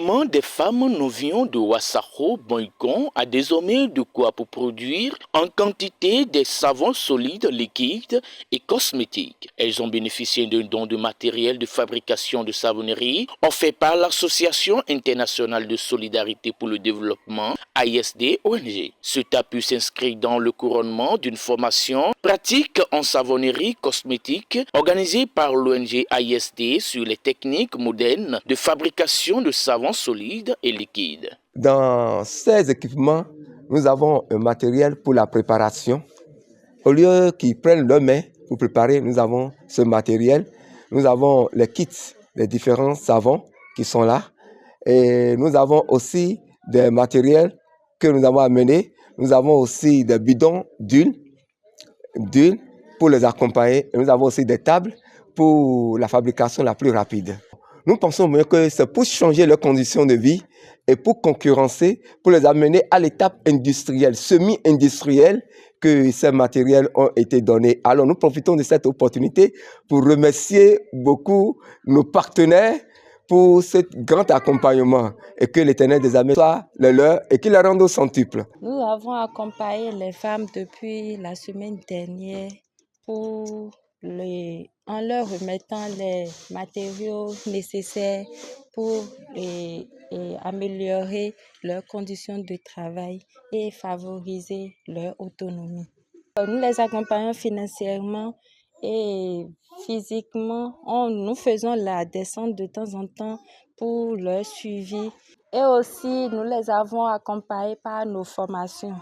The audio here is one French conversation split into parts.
groupement des femmes Novion de Wassaro Boycon a désormais de quoi pour produire en quantité des savons solides, liquides et cosmétiques. Elles ont bénéficié d'un don de matériel de fabrication de savonnerie offert par l'Association internationale de solidarité pour le développement, AISD-ONG. Ce appui s'inscrit dans le couronnement d'une formation pratique en savonnerie cosmétique organisée par l'ONG AISD sur les techniques modernes de fabrication de savons solides et liquides. Dans ces équipements, nous avons un matériel pour la préparation. Au lieu qu'ils prennent leurs mains pour préparer, nous avons ce matériel. Nous avons les kits des différents savons qui sont là. Et nous avons aussi des matériels que nous avons amenés. Nous avons aussi des bidons d'huile pour les accompagner. Et nous avons aussi des tables pour la fabrication la plus rapide. Nous pensons mieux que c'est pour changer leurs conditions de vie et pour concurrencer, pour les amener à l'étape industrielle, semi-industrielle, que ces matériels ont été donnés. Alors nous profitons de cette opportunité pour remercier beaucoup nos partenaires pour ce grand accompagnement et que l'Éternel des armées soit le leur et qu'il les rende au centuple. Nous avons accompagné les femmes depuis la semaine dernière en leur remettant les matériaux nécessaires pour améliorer leurs conditions de travail et favoriser leur autonomie. Nous les accompagnons financièrement et physiquement. Nous faisons la descente de temps en temps pour leur suivi et aussi nous les avons accompagnés par nos formations.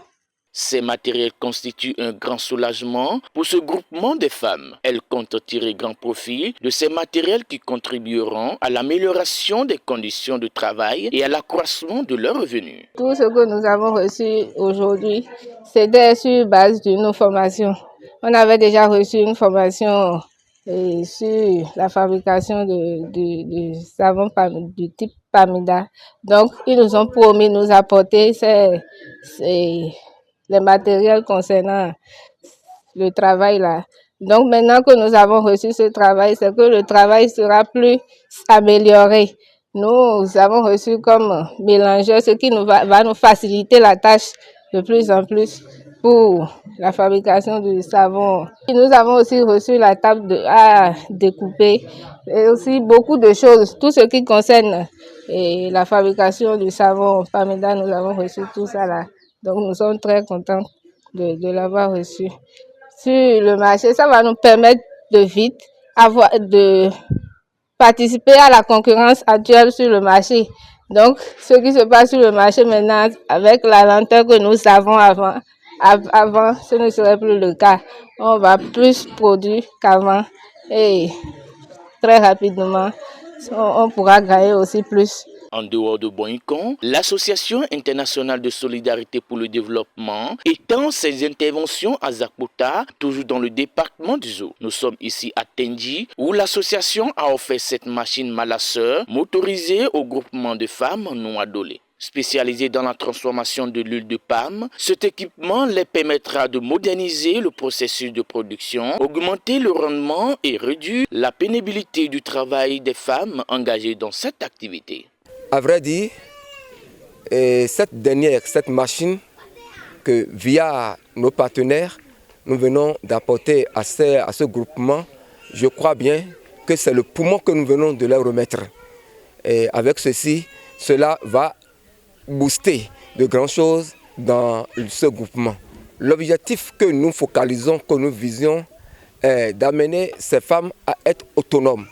Ces matériels constituent un grand soulagement pour ce groupement de femmes. Elles comptent tirer grand profit de ces matériels qui contribueront à l'amélioration des conditions de travail et à l'accroissement de leurs revenus. Tout ce que nous avons reçu aujourd'hui, c'était sur base de nos formations. On avait déjà reçu une formation sur la fabrication de savon du type Pamida. Donc, ils nous ont promis de nous apporter les matériels concernant le travail là. Donc maintenant que nous avons reçu ce travail, c'est que le travail sera plus amélioré. Nous avons reçu comme mélangeur, ce qui va nous faciliter la tâche de plus en plus pour la fabrication du savon. Nous avons aussi reçu la table à découper et aussi beaucoup de choses, tout ce qui concerne la fabrication du savon Pamida, nous avons reçu tout ça là. Donc nous sommes très contents de l'avoir reçu. Sur le marché, ça va nous permettre de participer à la concurrence actuelle sur le marché. Donc ce qui se passe sur le marché maintenant, avec la lenteur que nous avons avant, ce ne serait plus le cas. On va plus produire qu'avant et très rapidement, on pourra gagner aussi plus. En dehors de Boycon, l'Association internationale de solidarité pour le développement étend ses interventions à Zakpota, toujours dans le département du Zo. Nous sommes ici à Tenji, où l'association a offert cette machine malasseur motorisée au groupement de femmes Nouadolé. Spécialisée dans la transformation de l'huile de palme, cet équipement les permettra de moderniser le processus de production, augmenter le rendement et réduire la pénibilité du travail des femmes engagées dans cette activité. À vrai dire, cette machine que via nos partenaires, nous venons d'apporter à ce groupement, je crois bien que c'est le poumon que nous venons de leur remettre. Et avec ceci, cela va booster de grandes choses dans ce groupement. L'objectif que nous focalisons, que nous visions, est d'amener ces femmes à être autonomes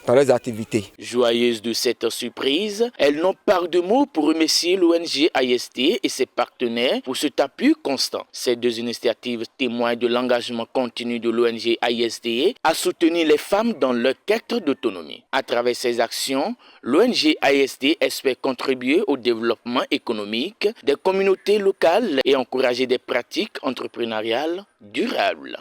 dans leurs activités. Joyeuses de cette surprise, elles n'ont pas de mots pour remercier l'ONG AISD et ses partenaires pour cet appui constant. Ces deux initiatives témoignent de l'engagement continu de l'ONG AISD à soutenir les femmes dans leur quête d'autonomie. À travers ces actions, l'ONG AISD espère contribuer au développement économique des communautés locales et encourager des pratiques entrepreneuriales durables.